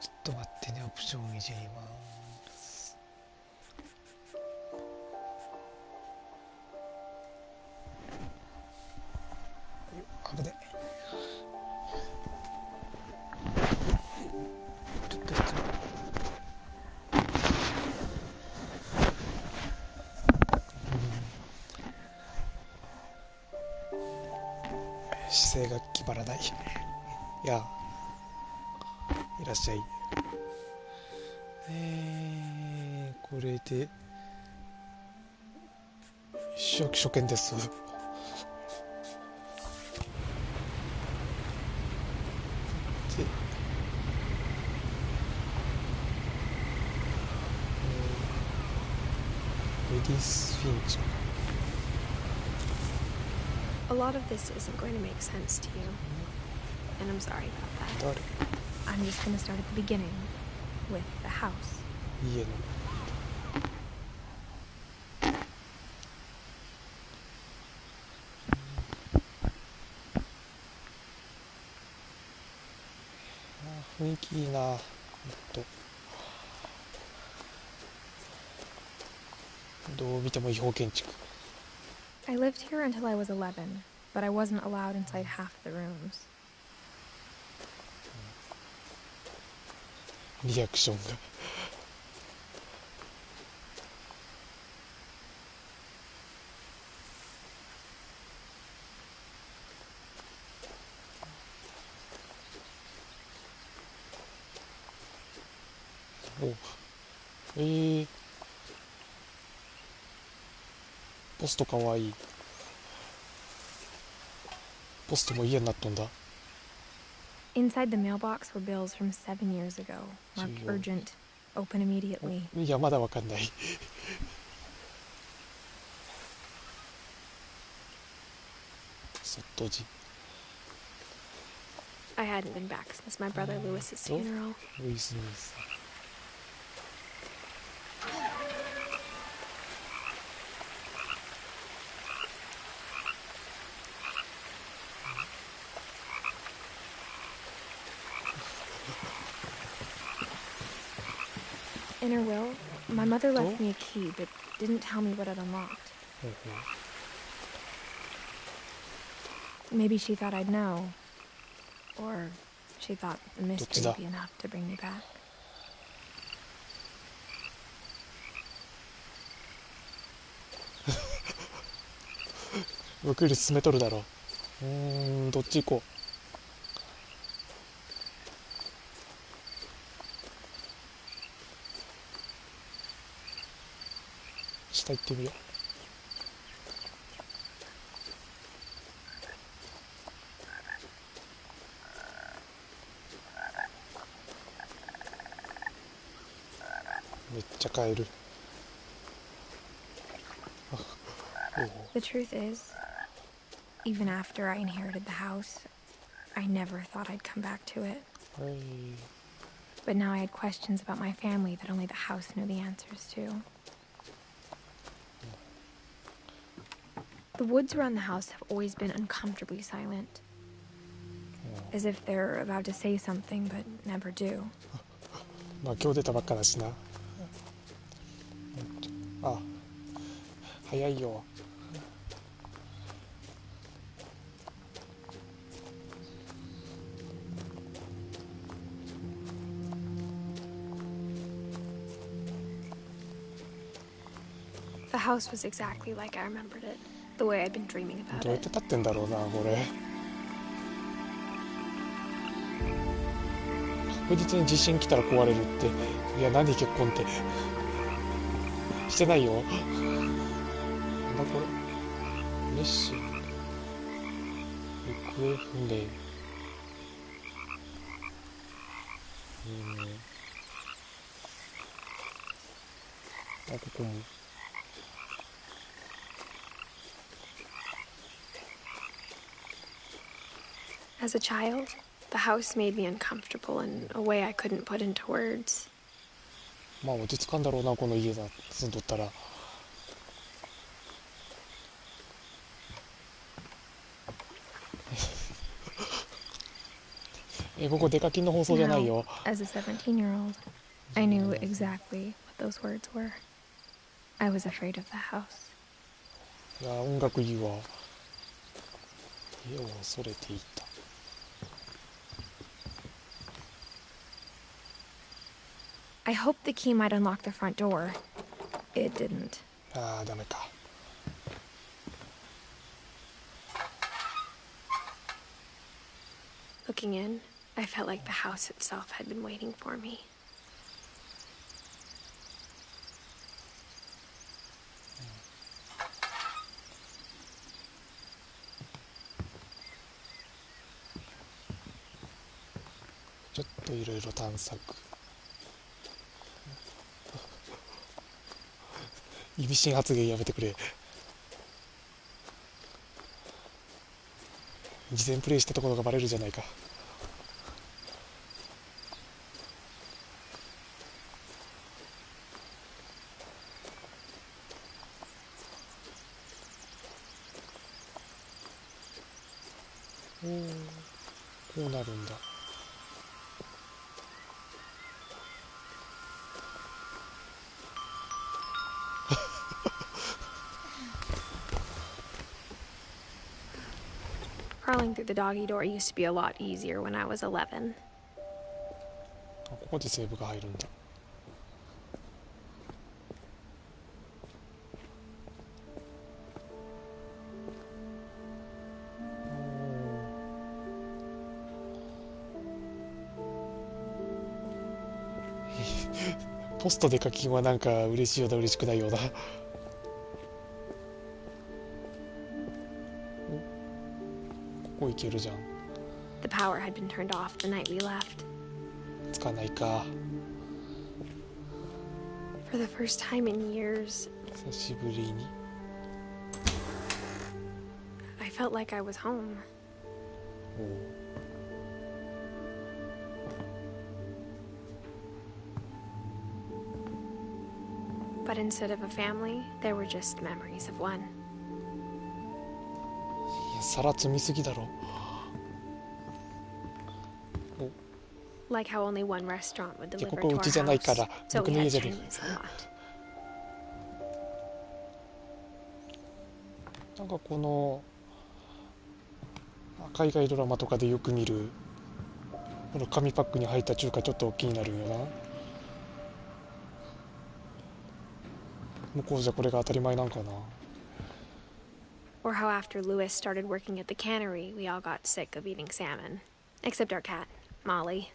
ちょっと待ってね、オプションいじります。危ね。ちょっと失礼。姿勢が決まらない。いや、いらっしゃい。これで初見です。で、レディス・フィンチ。A lot of this isn't going to make sense to you, and I'm sorry about that. I'm just going to start at the beginning, with the house. 家の雰囲気いいな。どう見ても違法建築。I lived here until I was 11, but I wasn't allowed inside half the rooms. リアクションがポストかわいい。ポストも家になっとんだ。Inside the mailbox were bills from 7 years ago, marked urgent, open immediately. いや、まだわかんない。そっとじ。I hadn't been back since my brother Lewis's funeral. ルイス・ニース。In her will, my mother left me a key but didn't tell me what it unlocked. Maybe she thought I'd know. Or she thought the mystery would be enough to bring me back. 僕より進めとるだろう。どっち行こう。下行ってみよう。めっちゃカエル。The truth is, even after I inherited the house, I never thought I'd come back to it. But now I had questions about my family that only the house knew the answers to. The woods around the house have always been uncomfortably silent. As if they're about to say something but never do. まあ今日出たばっかだしな。あ、早いよ。The house was exactly like I remembered it, the way I'd been dreaming about it. どうやって立ってんだろうな、これ。確実に地震来たら壊れるって。いや、何結婚って。してないよ。なんだこれ。メッシ。行方不明。あ、ここも。As a child, the house made me uncomfortable in a way I couldn't put into words. まあ落ち着かんだろうな、この家だ住んどったら。ここデカキンの放送じゃないよ。 Now, as a 17-year-old, I knew exactly what those words were. I was afraid of the house. いや音楽いいわ。家を恐れていた。I hoped the key might unlock the front door. It didn't. ああダメか。Looking in, I felt like the house itself had been waiting for me. ちょっといろいろ探索。意味深発言やめてくれ。事前プレイしたところがバレるじゃないか。おお、こうなるんだ。Crawling through the doggy door used to be a lot easier when I was 11. ここでセーブが入るんだ。ポストで課金はなんか嬉しいようだ嬉しくないようだ。ここ行けるじゃん。 The power had been turned off the night we left. つかないか。 For the first time in years, 久しぶりに。 I felt like I was home. おう。 But instead of a family, there were just memories of one. いや皿積みすぎだろ。 Like how only one restaurant would で deliver こ to こ our うちじゃないか house, ら so 僕 we の had 家じゃね Chinese a lot. なんかこの海外ドラマとかでよく見るこの紙パックに入った中華ちょっと気になるよな。向こうじゃこれが当たり前なんかな。 Or how after Louis started working at the cannery, we all got sick of eating salmon. Except our cat, Molly.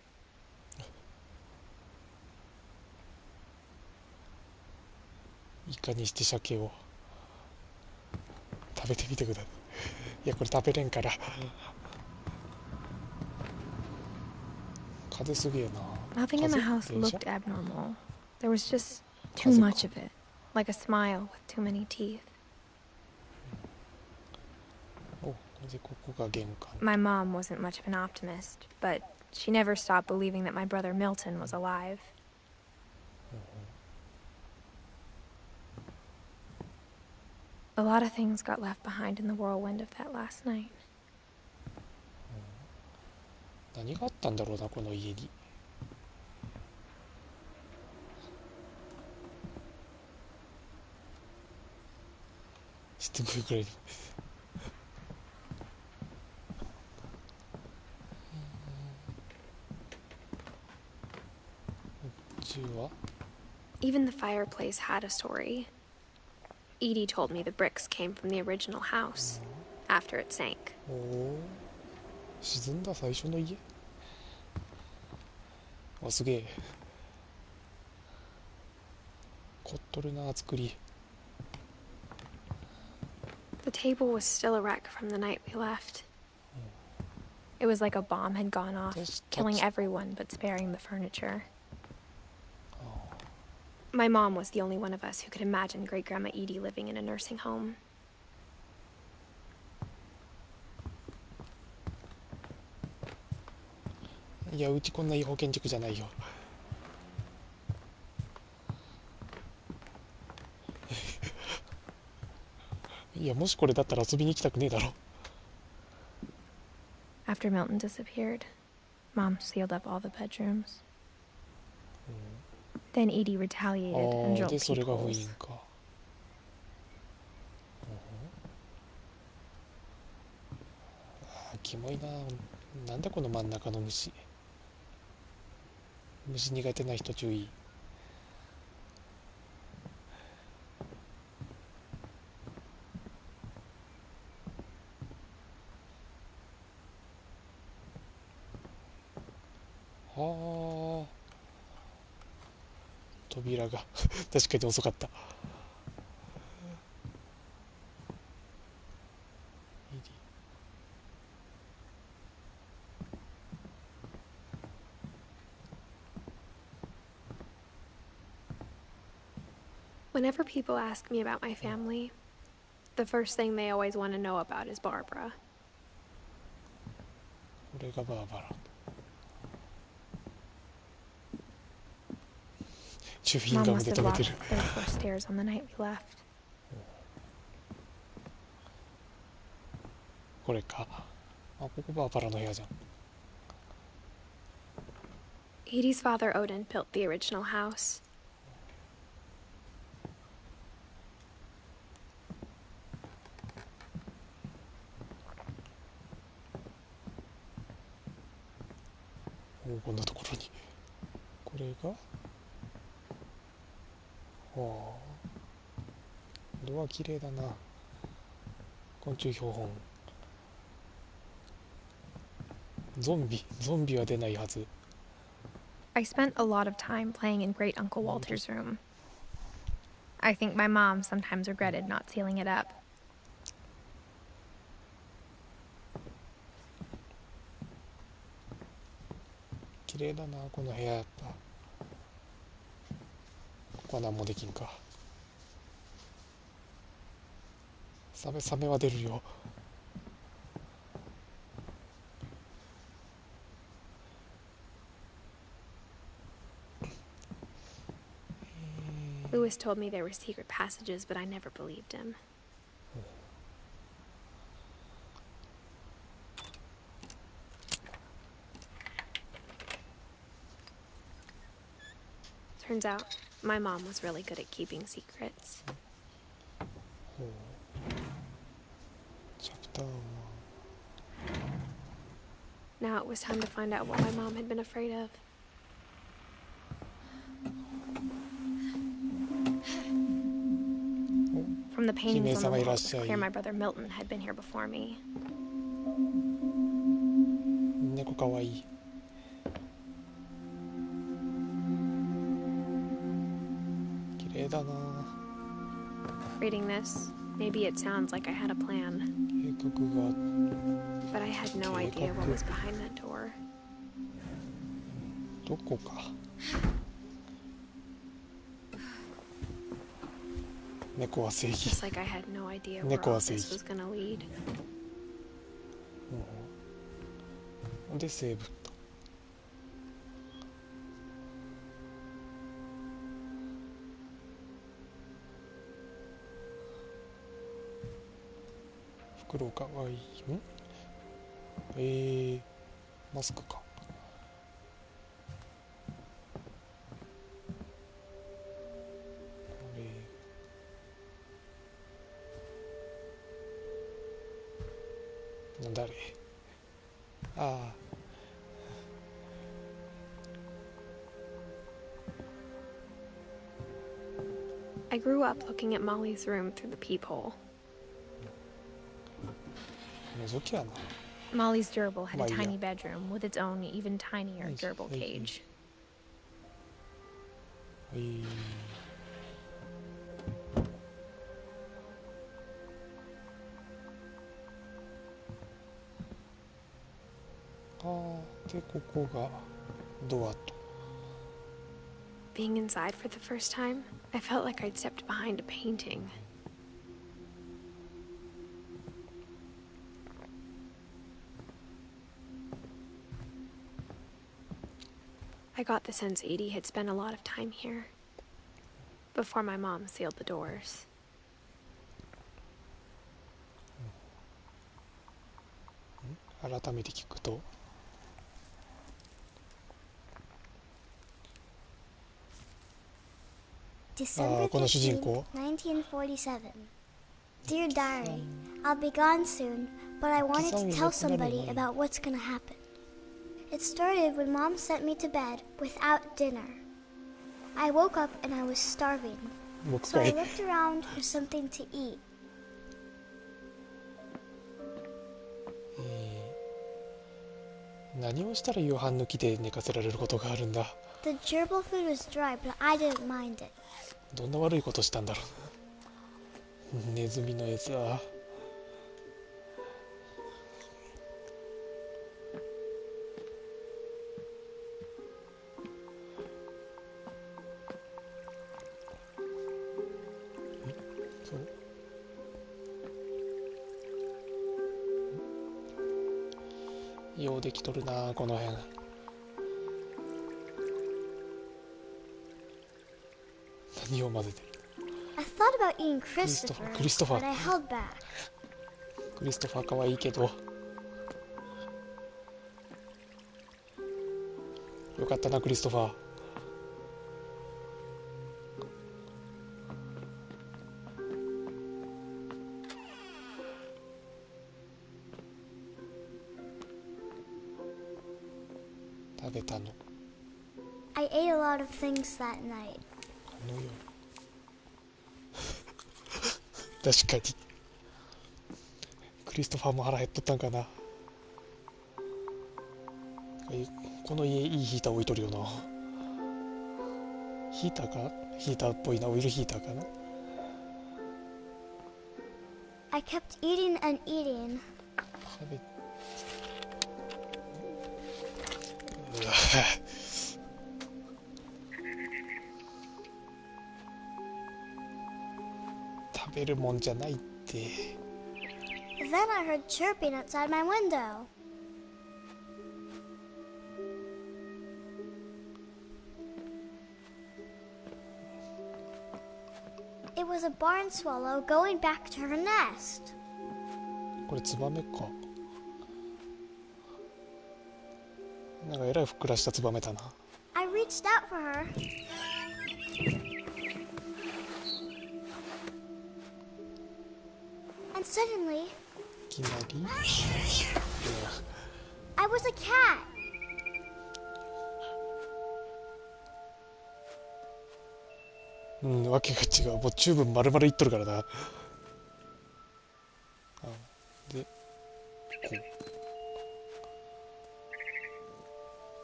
いかにして鮭を食べてみてください。いやこれ食べれんから。風すげえな。 Nothing in the house looked abnormal. There was just too much of it. Like a smile with too many teeth. お、でここが玄関。 My mom wasn't much of an optimist, but she never stopped believing that my brother Milton was alive. A lot of things got left behind in the whirlwind of that last night. 何があったんだろうなこの家に。してくるくらい。こっちは Even the fireplace had a story. Edie told me the bricks came from the original house after it sank. おお、沈んだ最初の家。あ、すげえ。凝っとるな作り。 The table was still a wreck from the night we left. It was like a bomb had gone off, killing everyone but sparing the furniture. My mom was the only one of us who could imagine Great-Grandma Edie living in a nursing home. いやうちこんな違法建築じゃないよ。いやもしこれだったら遊びに行きたくねえだろ。 After Milton disappeared, Mom sealed up all the bedrooms. Then Edie retaliated and drilled でそれが封 peepholes. 印か。キモいな。なんだこの真ん中の虫。虫苦手な人注意。はあ、扉が確かに遅かった。Whenever people ask me about my family, the first thing they always want to know about is Barbara. これがバーバラ。チューイン Mom ガム must で have 止め locked て the る。 third floor stairs on the night we left. これか。あ、ここバーバラの部屋じゃん。Edie's father Odin built the original house. こんなところに。これが、はあ、ドア綺麗だな。昆虫標本。ゾンビは出ないはず。 I spent a lot of time playing in Great Uncle Walter's room. I think my mom sometimes regretted not sealing it up. 綺麗だなこの部屋。やっぱここは何もできんか。サメは出るよ。Lewis told me there were secret passages, but I never believed him. Turns out, my mom was really good at keeping secrets. チャプター1。 Now it was time to find out what my mom had been afraid of. From the paintings on the wall, it was clear my brother Milton had been here before me. 猫かわいい。綺麗だな。 Reading this, maybe it sounds like I had a plan. 計画が。 But I had no idea what was behind that door. どこか。猫は正義。 Just like I had no idea where all this was gonna lead. でセーブ。袋かわいい。マスクか。誰？ああ。I grew up looking at Molly's room through the peephole. 覗きやな。 Molly's gerbil had a tiny bedroom with its own even tinier gerbil cage. でここがドアと。 Being inside for the first time, I felt like I'd stepped behind a painting. I got the sense Edie had spent a lot of time here before my mom sealed the doors. 改めて聞くと December この主人 15th, 公 1947. Dear Diary, I'll be gone soon, but I wanted to tell somebody about what's gonna happen. It started when Mom sent me to bed without dinner. I woke up and I was starving, so I looked around for something to eat. 何をしたら夕飯抜きで寝かせられることがあるんだ。 The gerbil food was dry, but I didn't mind it. どんな悪いことしたんだろう。ネズミの餌。ようできとるなこの辺。何を混ぜてる。 I thought about eating Christopher, Christopher. but I held back. クリストファー可愛いけど。よかったなクリストファー。食べたの。 I ate a lot of things that night. あのよ。確かに。クリストファーも腹減っとったんかな。この家いいヒーター置いとるよな。ヒーターか、ヒーターっぽいな。オイルヒーターかな。 I kept eating and eating. 食べうわ食べるもんじゃないって。 Then I heard chirping outside my window. It was a barn swallow going back to her nest. これツバメか。なんかえらいふっくらしたツバメだな。 I reached out for her. And suddenly, いきなり I was a cat. うん、わけが違う。もうチューブ丸々いっとるからな。あで、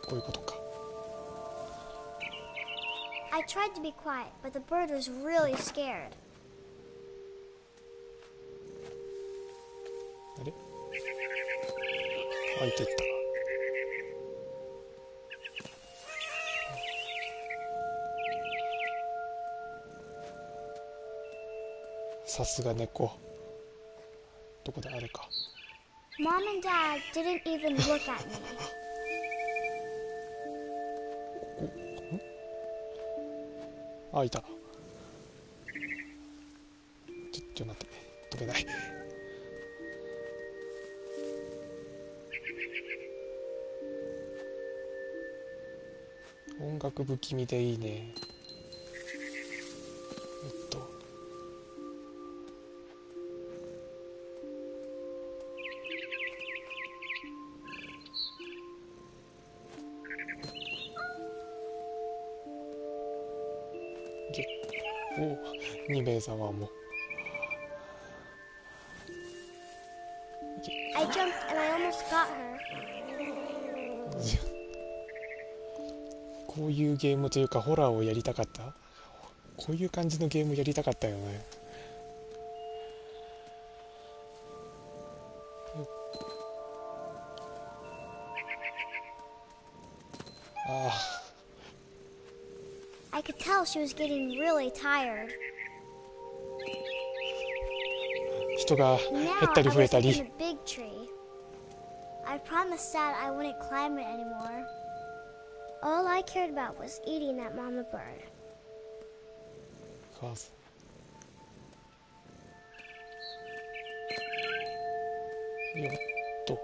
こういうことか。 I tried to be quiet, but the bird was really scared. あれ開いてった。さすが猫。どこだあれか。 Mom and Dad didn't even look at me. あ、いた。ちょ待って、飛べない。音楽不気味でいいね。お、2名様も。 I jumped and I almost got her. こういうゲームというかホラーをやりたかった。こういう感じのゲームやりたかったよね。ああ。 I could tell she was getting really tired. 人が減 Now ったり I 増え was た in り。 a big tree. I promised Dad I wouldn't climb it anymore. All I cared about was eating that mama bird. よっと。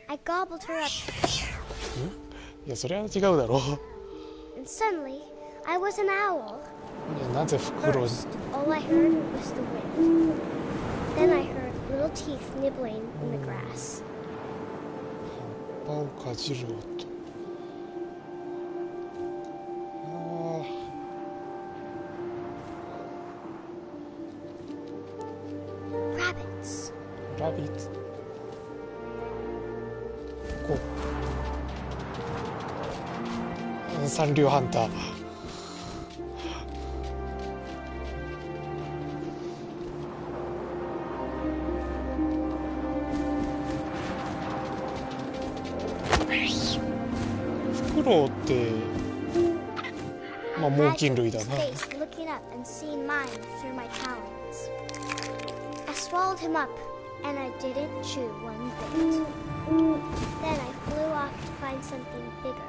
I gobbled her up. いやそれは違うだろう。And suddenly, I was an owl. なぜフクロウ First, all I heard was the wind. Then I heard little teeth nibbling in the grass. 葉っぱをかじる音。Rabbits. ラビッツ。こう。三流ハンター。フクロウって、まあ猛禽類だな。Face looking up and seeing mine through my talons. I swallowed him up, and I didn't chew one bit. Then I flew off to find something bigger.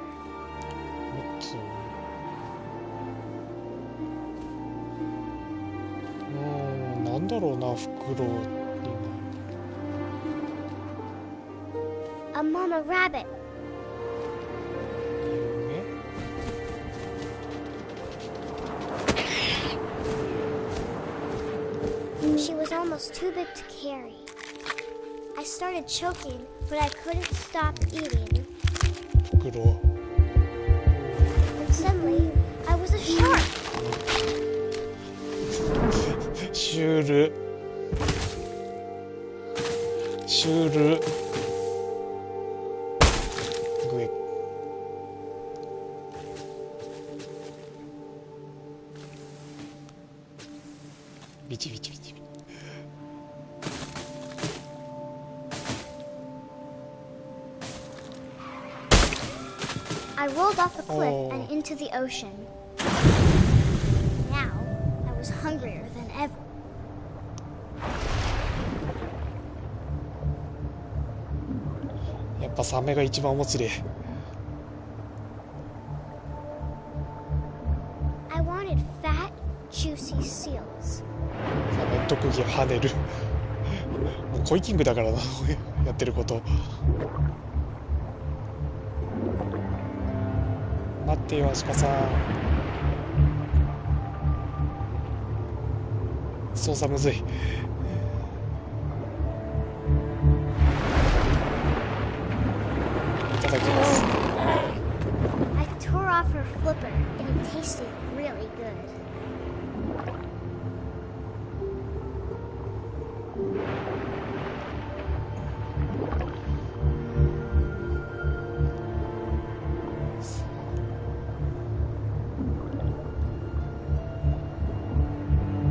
なんだろうな、フクロウって。A mama rabbit. She was almost too big to carry. I started choking, but I couldn't stop eating. フクロウ。And suddenly, I was a shark. シュール。シュール。グエ。ビチビチビチ。I rolled off the cliff and into the ocean. Now, I was hungrier than ever. やっぱサメが一番面白い。I wanted fat, juicy seals. サメ特技は跳ねる。もうコイキングだからな、やってること。待ってよ、アシカさん。操作むずい。いただきます。I tore off her flipper, and it tasted really good.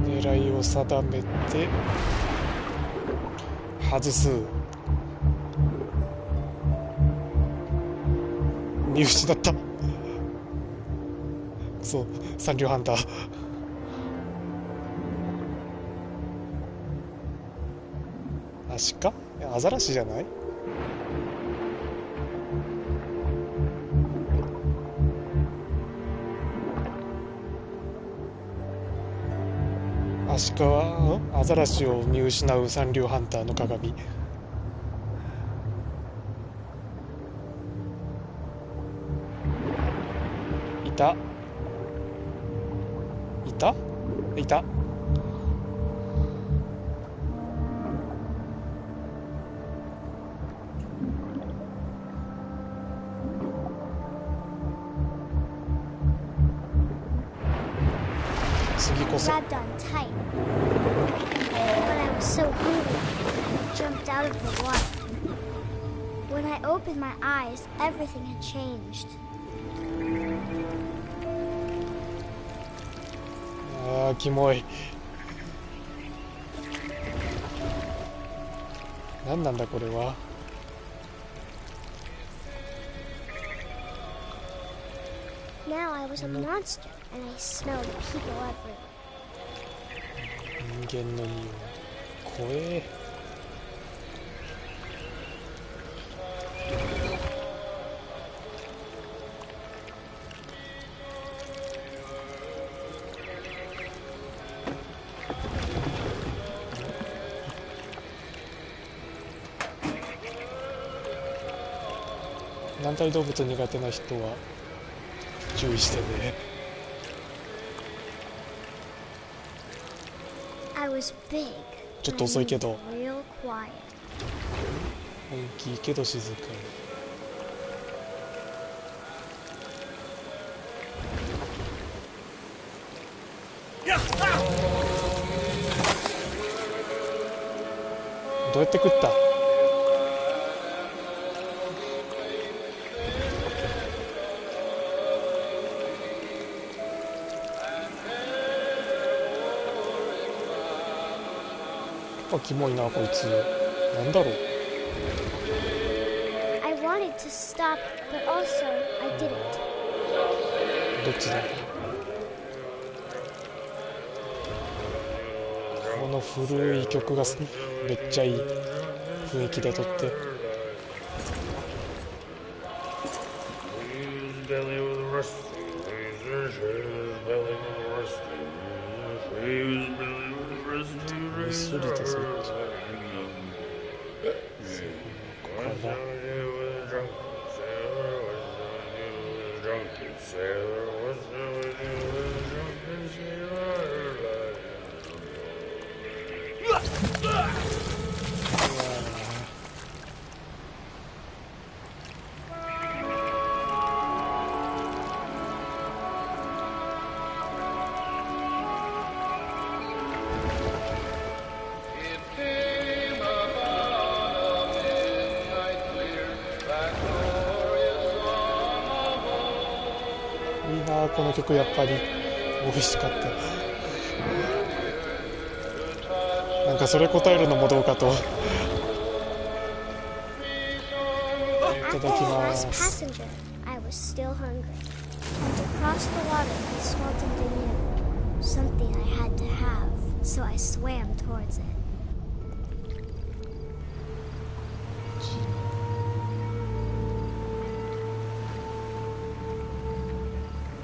狙いを定めて外す。見失った。そう三流ハンター。アシカ？アザラシじゃない？アシカはアザラシを見失う三流ハンターの鏡。いたいたいた。次こそ。 Grabbed on tight. But I was so hungry, I jumped out of the water. When I opened my eyes, everything had changed. あーキモい。何なんだこれは。Now I was a monster, and I smelled people everywhere. 人間の匂い怖え。軟体動物苦手な人は注意してね。ちょっと遅いけど大きいけど静かに。どうやって食った？キモいなこいつ。なんだろう。どっちだ。この古い曲がめっちゃいい雰囲気で撮って。ミスリだそっち。いいなこの曲。やっぱり美味しかった。なんかそれ答えるのもどうかと。いただきます。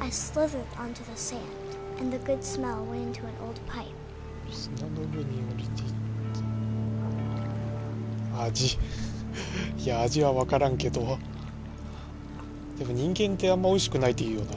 I slithered onto the sand, and the good smell went into an old pipe. 砂の上に降りていった。味いや味は分からんけど、でも人間ってあんま美味しくないって言うよな。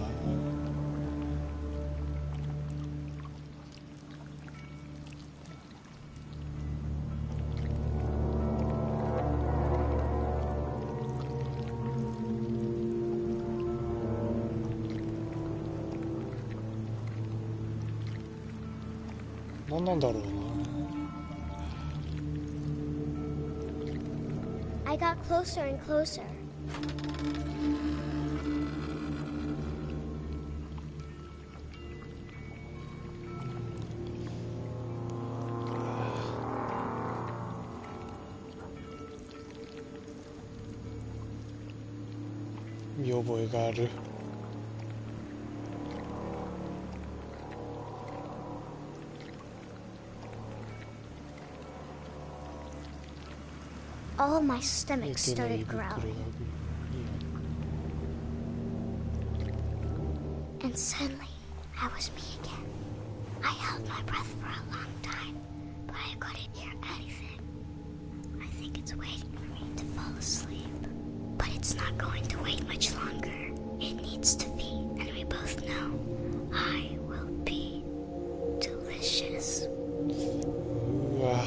何なんだろうな。I got closer and closer. 見覚えがある。All my stomach started growling. And suddenly, I was me again. I held my breath for a long time, but I couldn't hear anything. I think it's waiting for me to fall asleep. But it's not going to wait much longer. It needs to feed, and we both know I will be delicious. うわ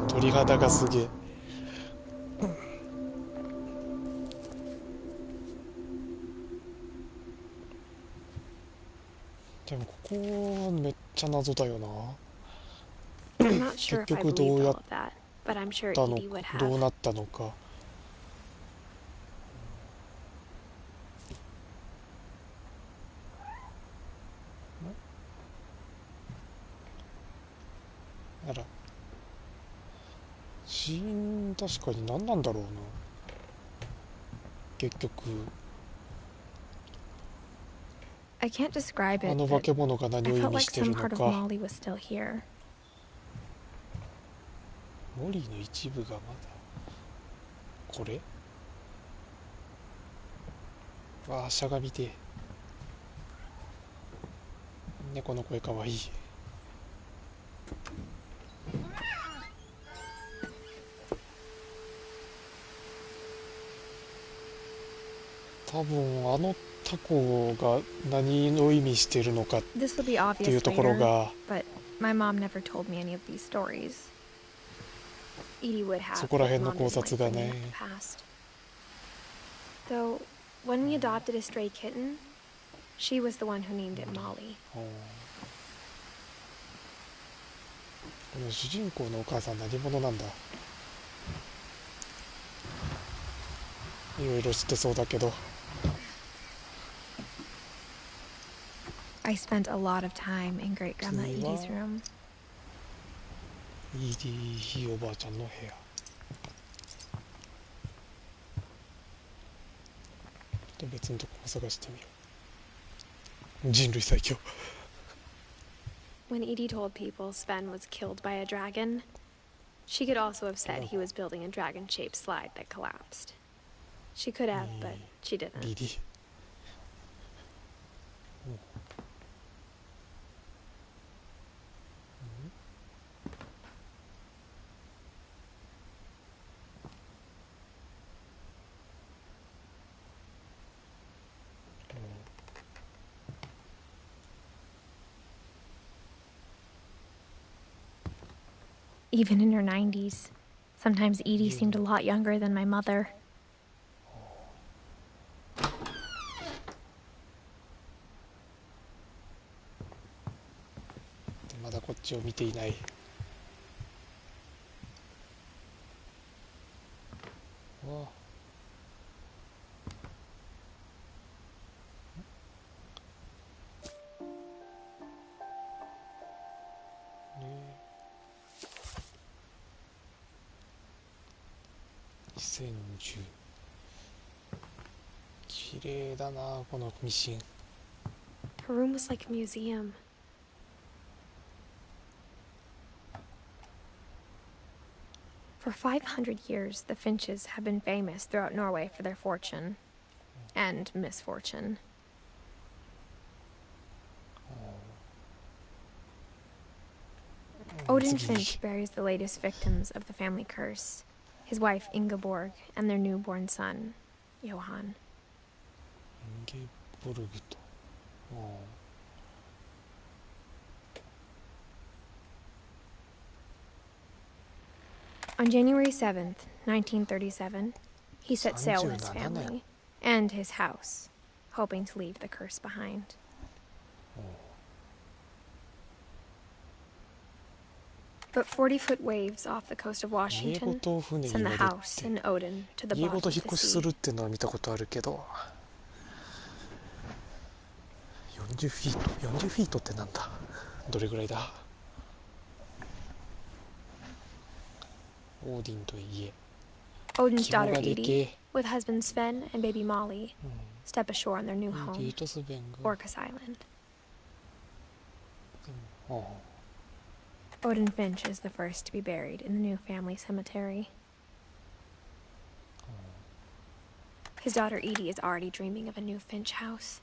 鳥肌がすげえ。でもここめっちゃ謎だよな。結局どうやったの、どうなったのか。あら死因確かに何なんだろうな結局。I can't describe it, あの化け物が何を意味してるのか。モリの一部がまだこれ。わあしゃがみて。猫の声かわいい。多分あのタコが何の意味してるのかっていうところが、そこら辺の考察がね。Though, when we adopted a stray kitten, she was the one who named it Molly. この主人公のお母さん何者なんだ。いろいろ知ってそうだけど。I spent a lot of time in Great Grandma Edie's room. イーディひいおばあちゃんの部屋。ちょっと別のとこも探してみよう。人類最強。When Edie told people Sven was killed by a dragon, she could also have said he was building a dragon-shaped slide that collapsed. She could have, but she didn't. Edie. Even in her 90s, sometimes Edie seemed a lot younger than my mother. まだこっちを見ていない。わあ。2010。綺麗だなこのミシン。Her room was like a museum. For 500 years, the Finches have been famous throughout Norway for their fortune and misfortune. Odin Finch buries the latest victims of the family curse, his wife Ingeborg and their newborn son, Johan. On January 7th, 1937, he set sail with his family and his house, hoping to leave the curse behind. But 40-foot waves off the coast of Washington send the house and Odin to the bottom of the sea. 家ごと引っ越しするっていうのは見たことあるけど、40フィート、40フィートってなんだ？どれぐらいだ？オーディンと家。Odin's daughter Edie, with husband Sven and baby Molly, step ashore on their new home, Orcas Island. Odin Finch is the first to be buried in the new family cemetery. His daughter Edie is already dreaming of a new Finch house.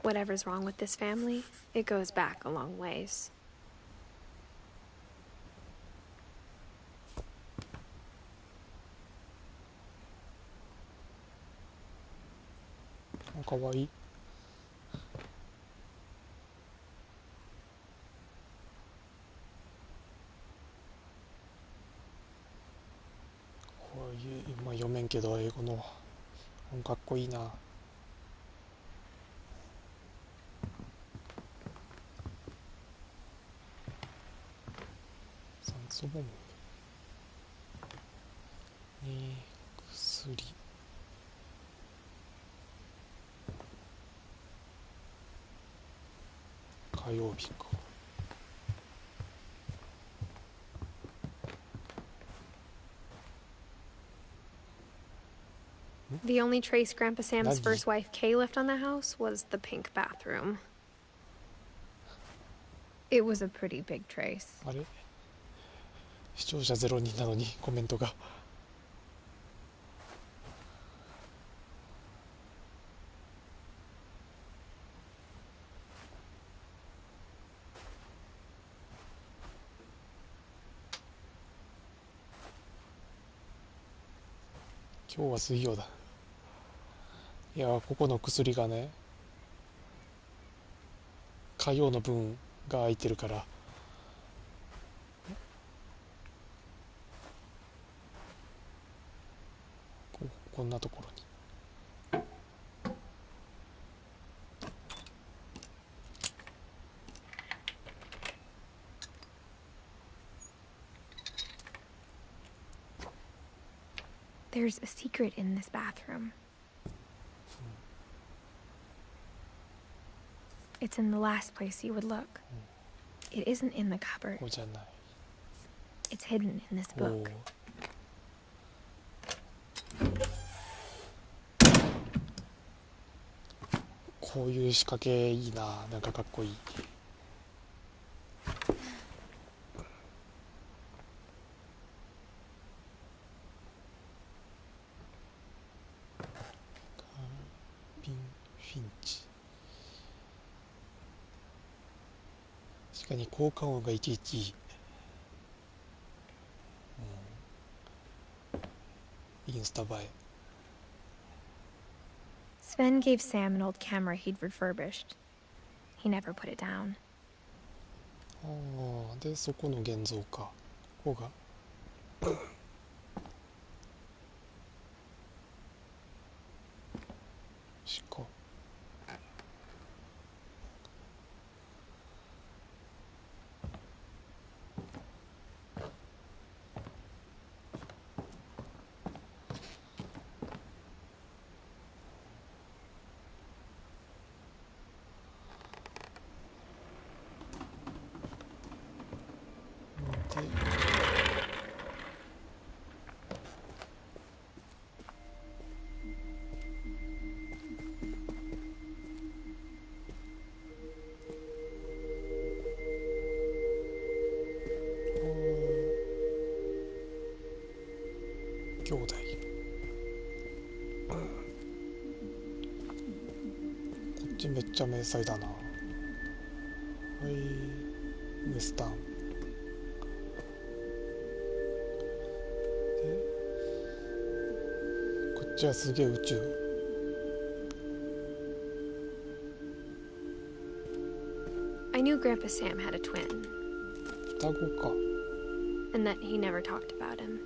Whatever's wrong with this family, it goes back a long ways. かわいい。こういう今読めんけど英語のかっこいいな。酸素ボンベ、薬、火曜日か。The only trace Grandpa Sam's first wife Kay left on the house was the pink bathroom. It was a pretty big trace. あれ？視聴者0人なのにコメントが。今日は水曜だ。いや、ここの薬がね、火曜の分が空いてるから、こんなところに。There's a secret in this bathroom. It's in the last place you would look. It isn't in the cupboard. ここじゃない。It's hidden in this book. こういう仕掛けいいな、なんかかっこいい。フィンチ。確かに効果音がいちいちいい。インスタ映え。Sven gave Sam an old camera he'd refurbished. He never put it down. ああ、でそこの現像か。ここが。しか。兄弟。こっちめっちゃ迷彩だな。はい、ウエスタン。で、こっちはすげえ宇宙。I knew Grandpa Sam had a twin. 双子か。And that he never talked about him.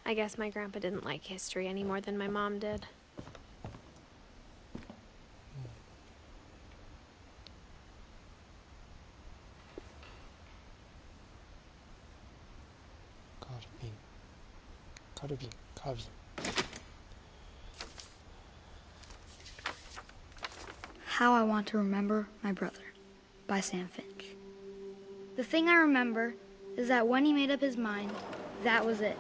I guess my grandpa didn't like history any more than my mom did. Calvin. How I Want to Remember My Brother by Sam Finch. The thing I remember is that when he made up his mind, that was it.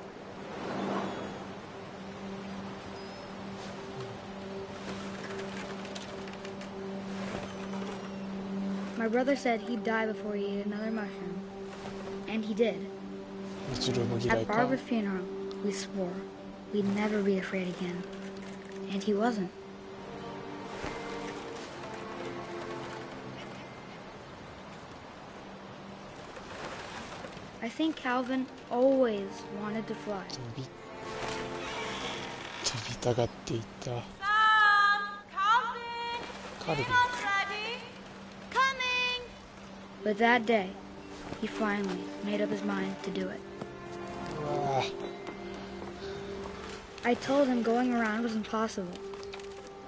My brother said he'd die before he ate another mushroom. And he did. At Barbara's funeral, we swore we'd never be afraid again. And he wasn't. I think Calvin always wanted to fly. 飛びたがっていた。カルビン。But that day, he finally made up his mind to do it. I told him going around was impossible.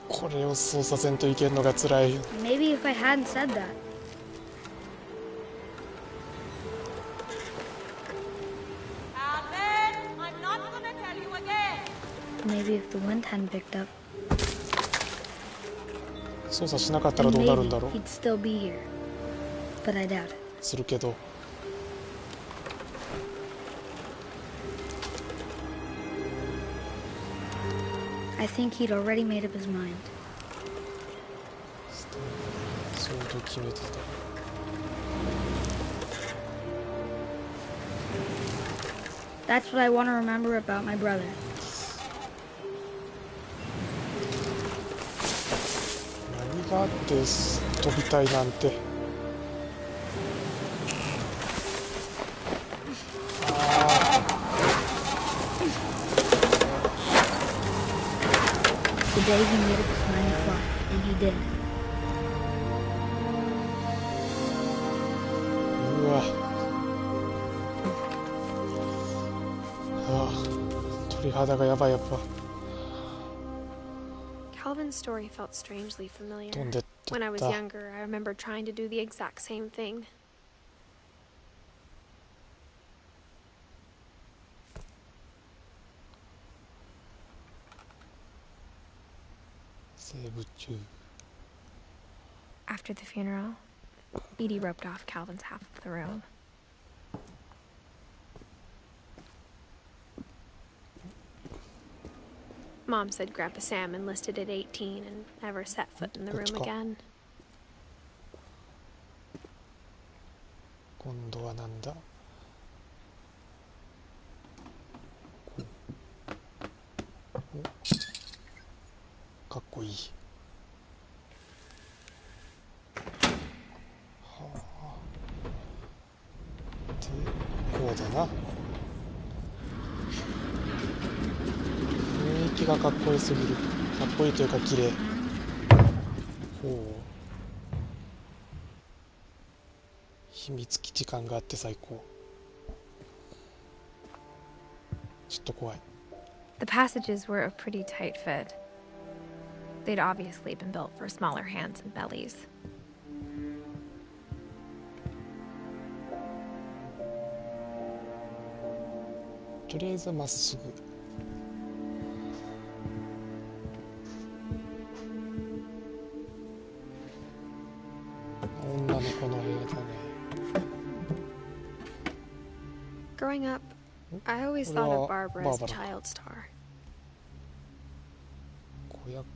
これをそうさせんといけんのが辛い。Maybe if I hadn't said that. I'm not gonna tell you again. Maybe if the wind hadn't picked up. 操作しなかったらどうなるんだろう。 He'd still be here. But I doubt it. するけど。I think he'd already made up his mind. そうと決めてた。That's what I want to remember about my brother. 何があって飛びたいなんて。day he made up his mind to fly, and he did. うわあ、鳥肌がやばいやっぱ。 Calvin's story felt strangely familiar. 飛んでっちゃ When I っ was た。 younger, I remember trying to do the exact same thing. セーブ中。 After the funeral, Edie roped off Calvin's half of the room. Mom said Grandpa Sam enlisted at 18 and never set foot in the room again. 今度はなんだ。かっこいい。はあ。で、こうだな。雰囲気がかっこよすぎる。かっこいいというか綺麗。ほう。秘密基地感があって最高。ちょっと怖い。 The passages were a pretty tight fit. They'd obviously been built for smaller hands and bellies. とりあえずまっすぐ。女の子の部屋だね。 Growing up, I always thought of Barbara as a child star. 子役。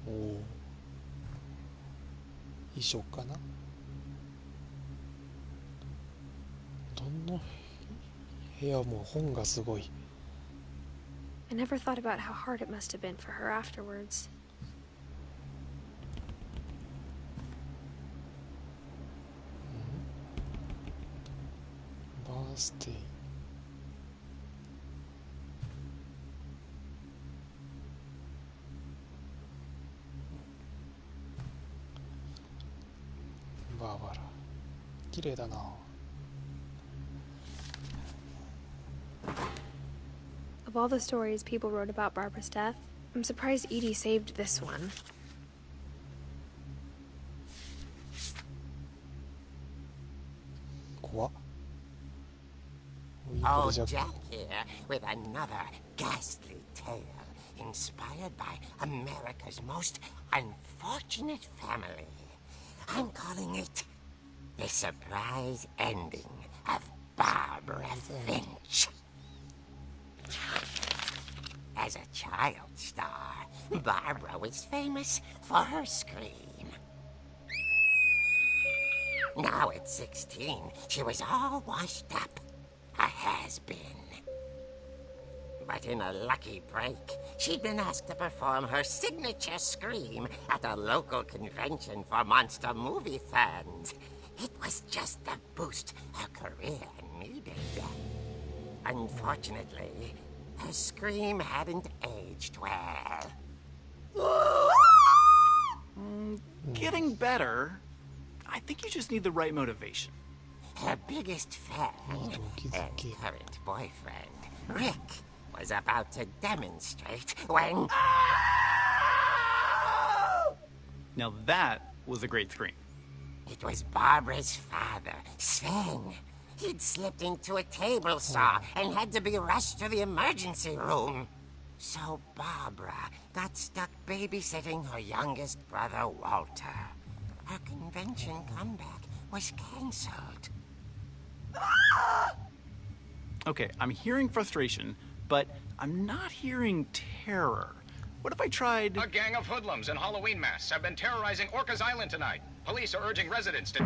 おお。衣装かな。どの部屋も本がすごい。 I never thought about how hard it must have been for her afterwards. バースデー。バーバラ。綺麗だな。 Of all the stories people wrote about Barbara's death, I'm surprised Edie saved this one. Oh, Jack here with another ghastly tale inspired by America's most unfortunate family. I'm calling it The Surprise Ending of Barbara Finch. As a child star, Barbara was famous for her scream. Now at 16, she was all washed up, a has-been. But in a lucky break, she'd been asked to perform her signature scream at a local convention for monster movie fans. It was just the boost her career needed. Unfortunately, her scream hadn't aged well. Getting better. I think you just need the right motivation. Her biggest fan and current boyfriend, Rick, was about to demonstrate when... Now that was a great scream. It was Barbara's father, Sven. He'd slipped into a table saw and had to be rushed to the emergency room. So Barbara got stuck babysitting her youngest brother, Walter. Her convention comeback was cancelled. Okay, I'm hearing frustration, but I'm not hearing terror. What if I tried... A gang of hoodlums in Halloween masks have been terrorizing Orcas Island tonight. Police are urging residents to...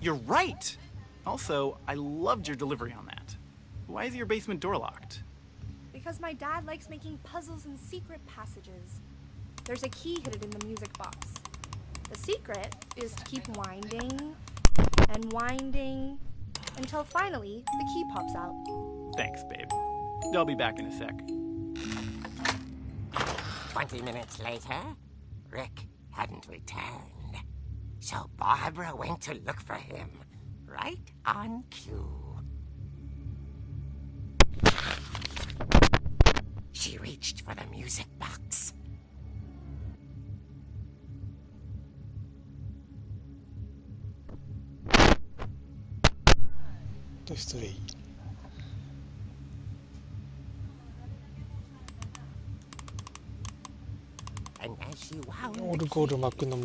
You're right! Also, I loved your delivery on that. Why is your basement door locked? Because my dad likes making puzzles and secret passages. There's a key hidden in the music box. The secret is to keep winding and winding until finally the key pops out. Thanks, babe. I'll be back in a sec. 20 minutes later, Rick hadn't returned. So Barbara went to look for him, right on cue. She reached for the music box. And as she wound the key,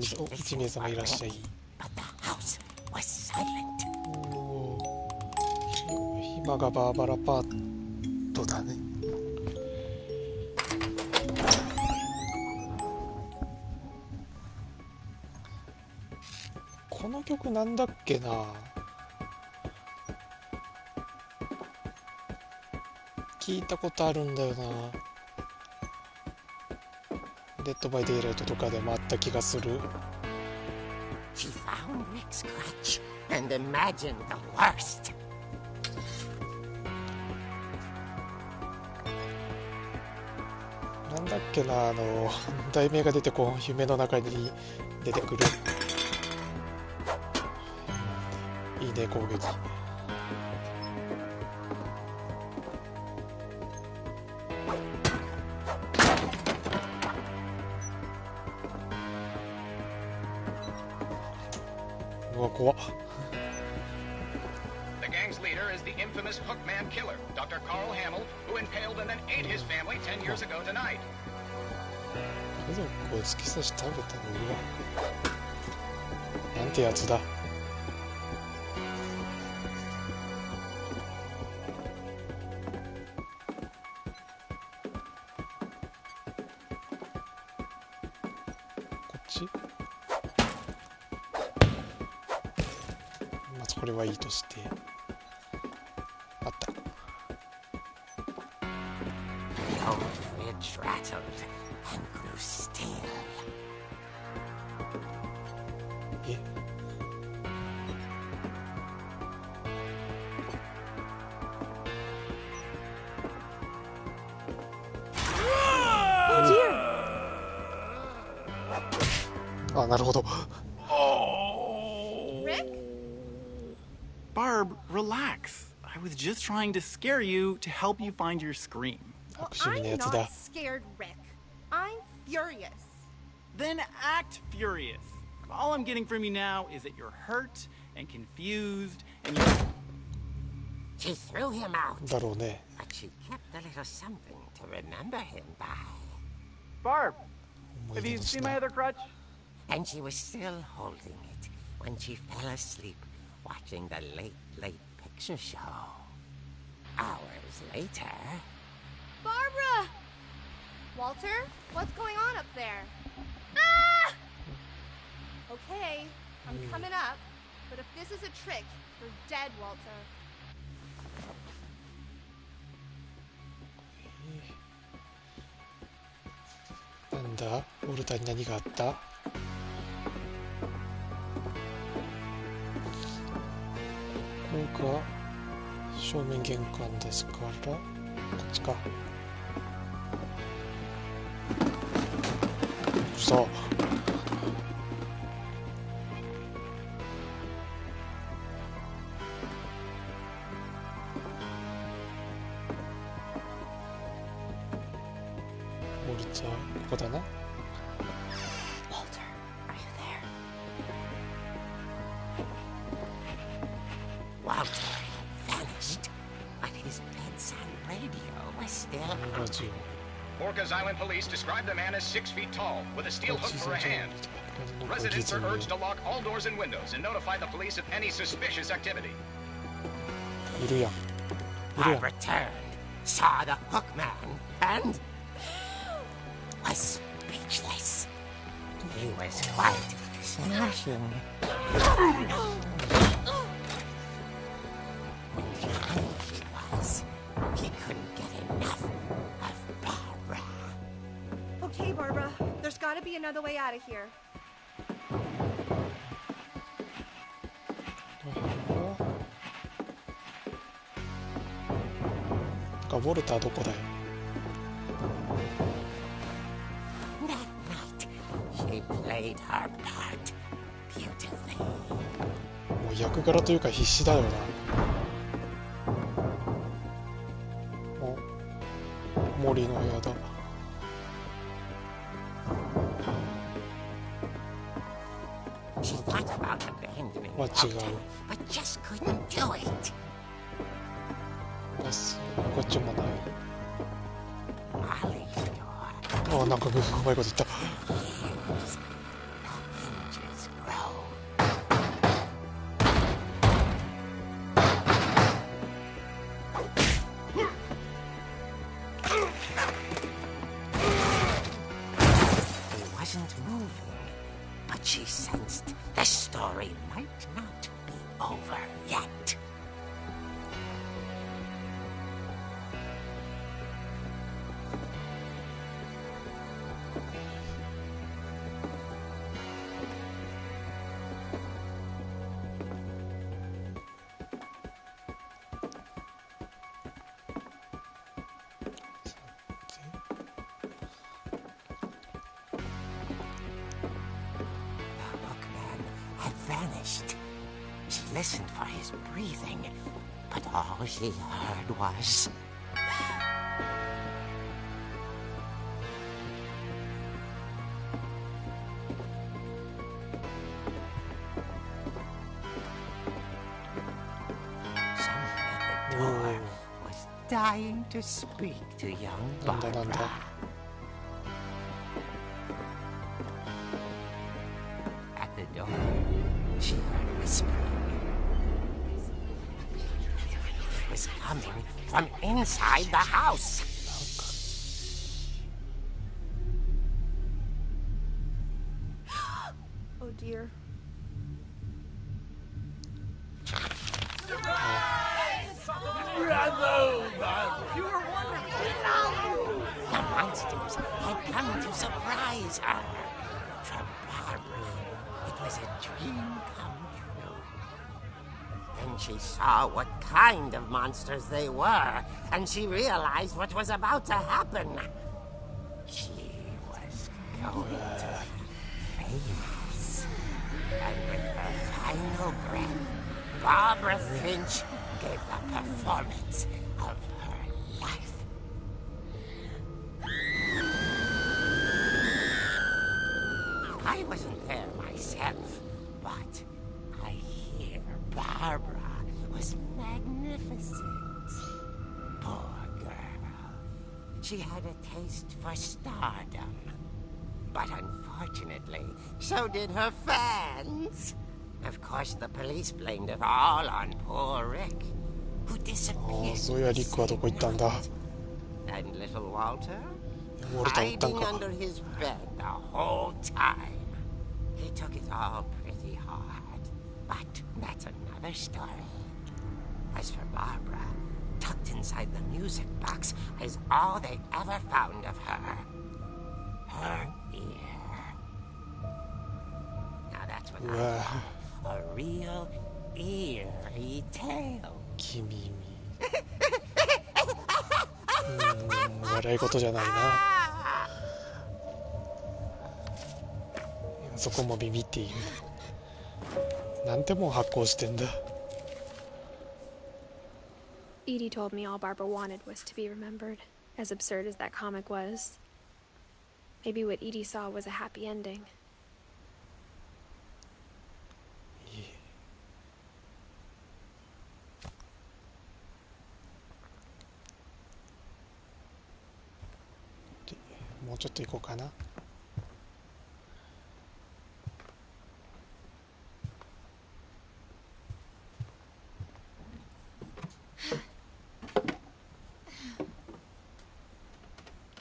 she listened for Rick, but the house was silent. 暇がバーバラパートだね。この曲なんだっけな。聞いたことあるんだよな。デッドバイデイライトとかでもあった気がする。She found Rick's crutch and imagined the worst. なんだっけな、題名が出てこん夢の中に出てくる。いいね、攻撃。うわ、怖っ。The gang's leader is the infamous Hookman killer, Dr. Carl Hamill, who impaled and then ate his family 10 years ago tonight. 家族を突き刺し食べたの。うわ、なんてやつだ。こっち、まずこれはいいとして、あった。 The old fridge rattled and grew still. え、あ、なるほど。Rick? Barb, relax. I was just trying to scare you to help you find your scream. Well, 悪趣味な I'm やつだ。 not scared, Rick. I'm furious. Then act furious. All I'm getting from you now is that you're hurt and confused and you're... She threw him out, だろうね。 but she kept a little something to remember him by. Barb, 思い have 出 you の seen 品。 my other crutch? And she was still holding it when she fell asleep watching the late picture show. Hours later... Barbara! Walter, what's going on up there? Ah! Okay, I'm coming up, but if this is a trick, you're dead, Walter. なんだ、ウォルターに何があった？ここが正面玄関ですから、こっちか。そう。ウォルター、ここだな。Walter, are you there? Walter had vanished, but his bedside radio was still on. ラジ Orcas Island police describe the man as 6 feet tall, with a オ。 steel hook for a hand. Residents are urged to lock all doors and windows and notify the police of any suspicious activity. いるやん。いるや Bob ん。 returned, saw the Hookman, and was speechless. He was quite smashing. He was. He couldn't get enough of Barbara. Okay, Barbara, there's gotta be another way out of here. ウォルターどこだよ。もう役柄というか必死だよな。森の部屋だ。間違う。こっちもない。あ、なんかうまいこと言った。She sensed the story might not be over yet. Vanished. She listened for his breathing, but all she heard was... Someone at the door was dying to speak to young Barbara. At the door, she heard whispering. It was coming from inside the house. Oh dear. You were wonderful. The monsters had come to surprise her. From Barbara, it was a dream come true. Then she saw what kind of monsters they were, and she realized what was about to happen. She was going to be famous. And with her final breath, Barbara Finch gave the performance of her life. I wasn't there myself, but I hear Barbara was magnificent. Poor girl. She had a taste for stardom. But unfortunately, so did her fans. Of course, the police blamed it all on poor Rick, who disappeared. And little Walter? Hiding under his bed the whole time. He took it all pretty hard, but that's another story. As for Barbara, tucked inside the music box is all they ever found of her. Her ear. Now that's what I call a real eerie tale. 笑い事じゃないな。そこもビビっている。なんてもん発行してんだ。Edie told me all Barbara wanted was to be remembered, as absurd as that comic was. Maybe what Edie saw was a happy ending. More ちょっと行こうかな。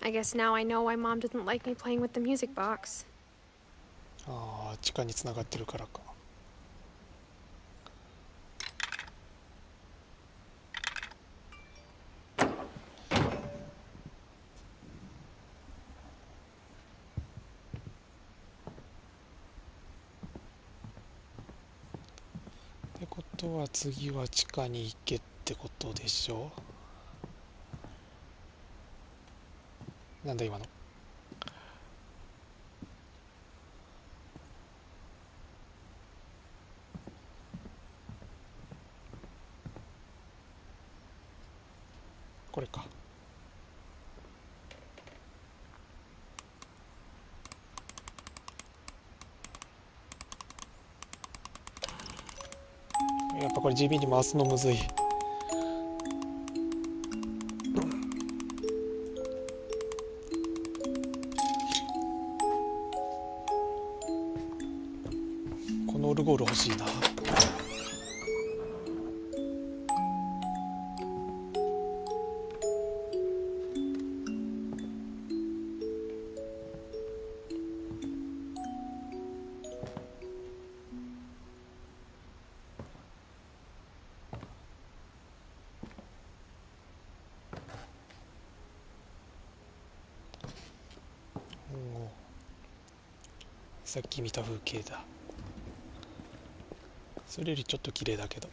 I guess now I know why Mom didn't like me playing with the music box. ああ、地下に繋がってるからか。で、こっとは次は地下に行けってことでしょ。なんだ今の。これか。やっぱこれ地味に回すのむずい。このオルゴール欲しいな。さっき見た風景だ。それよりちょっと綺麗だけど。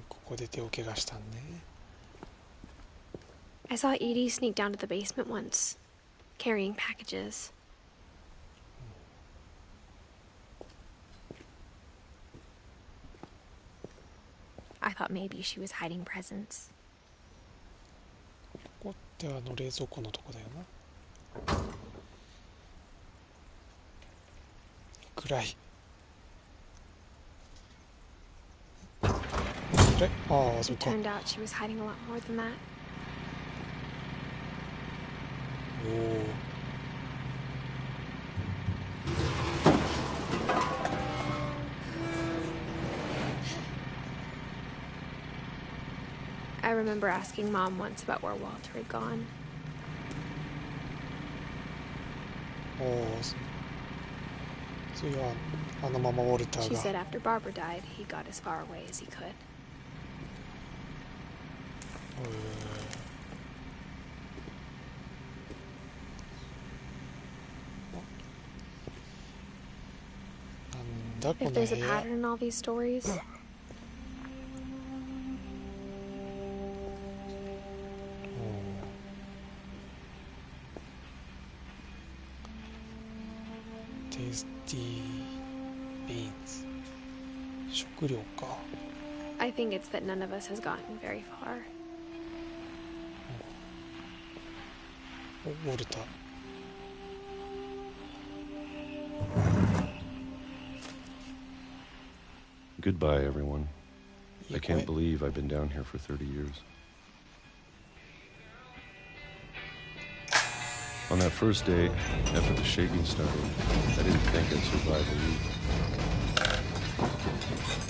ここで手を怪我したんね。I saw Edie sneak down to the basement once, carrying packages. I thought maybe she was hiding presents. ここって冷蔵庫のとこだよな。暗い。ああ、そっ It か。turned out she was hiding a lot more than that. おお。I remember asking Mom once about where Walter had gone. おお。次はあのままウォルター She が。 said after Barbara died, he got as far away as he could. なんだこの If 部 there's a 屋。 pattern in all these stories, Tasty beans。食料か。 I think it's that none of us has gotten very far. お、ウォルター。Goodbye, everyone. い I い声。 can't believe I've been down here for 30 years. On that first day, after the shaking started, I didn't think I'd survive a week.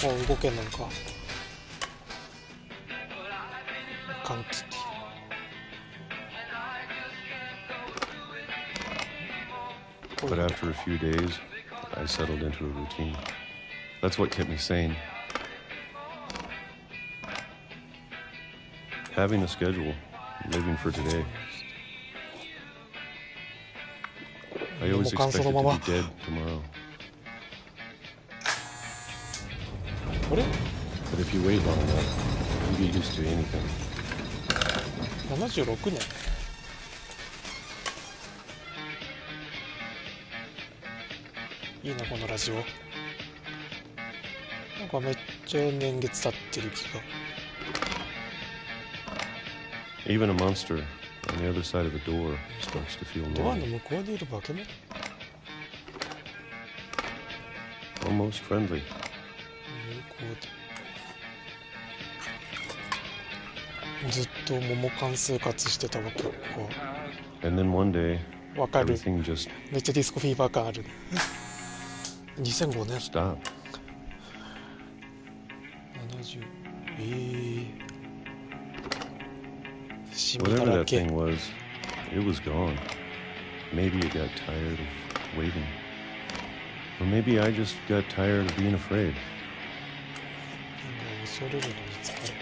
お、動けんのか。換気機。 But after a few days, I settled into a routine. That's what kept me sane. Having a schedule, living for today. I always expected to be dead tomorrow. あれ But if you wait long enough, you get used to anything. 76年。いいなこのラジオ。なんかめっちゃ年月経ってる気が。 Even a monster on the other side of the door starts to feel ドアの normal, 向こうにいる化け物。 almost friendly. 向こうで。ずっと桃缶生活してたわ結構。 And then one day, わかる。 everything just めっちゃディスコフィーバー感ある。2005年。 stopped. 70。シミだ Whatever ら that け。 thing was, it was gone. Maybe it got tired of waiting. Or maybe I just got tired of being afraid. 恐れるのに疲れ。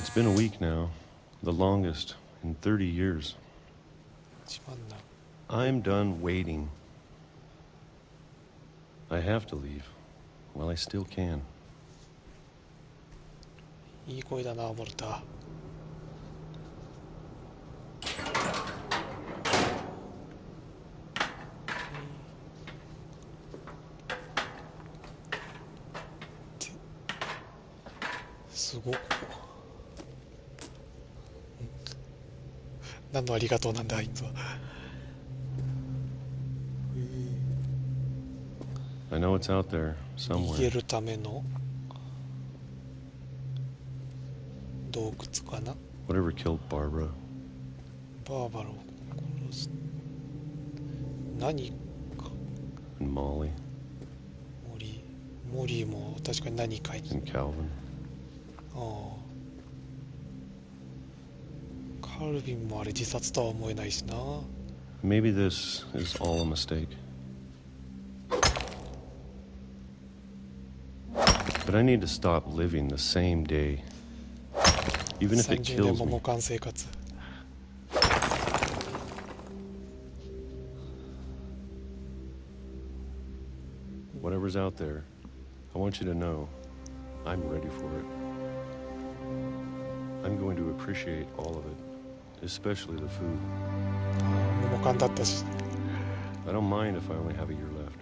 It's been a week now, the longest in 30 years. I'm done waiting. I have to leave while I still can. いい声だな、ウォルター。すごっ。何のありがとうなんだあいつは。I know it's out there 逃げ somewhere. るための洞窟かな。 Whatever killed Barbara. バーバラを殺す。何か。 And Molly. モリーも確かに何かい。 And Calvin. ああ。カルビンもあれ自殺とは思えないしな。 Maybe this is all a mistake. But I need to stop living the same day. Even if it 30 kills 年も me. 模範生活。 Whatever's out there, I want you to know I'm ready for it. I'm going to appreciate all of it, especially the food. 模範だったし。 I don't mind if I only have a year left.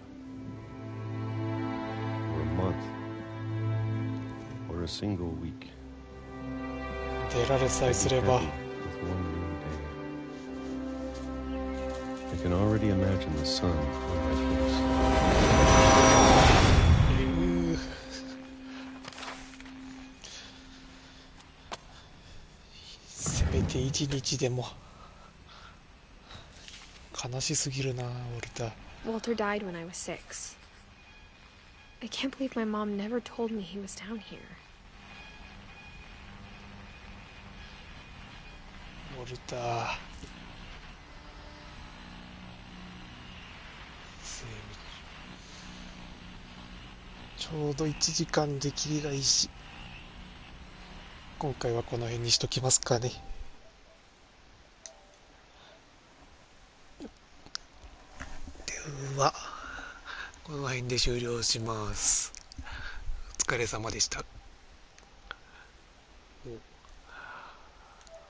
Or a month. Or a single week. 出られさえすれば。 With one new day. I can already imagine the sun on my face. せめて一日でも。悲しすぎるな、ウォルター。 Walter died when I was 6. I can't believe my mom never told me he was down here. ウォルター。ちょうど1時間で切りがいいし、今回はこの辺にしときますかね。ではこの辺で終了します。お疲れ様でした。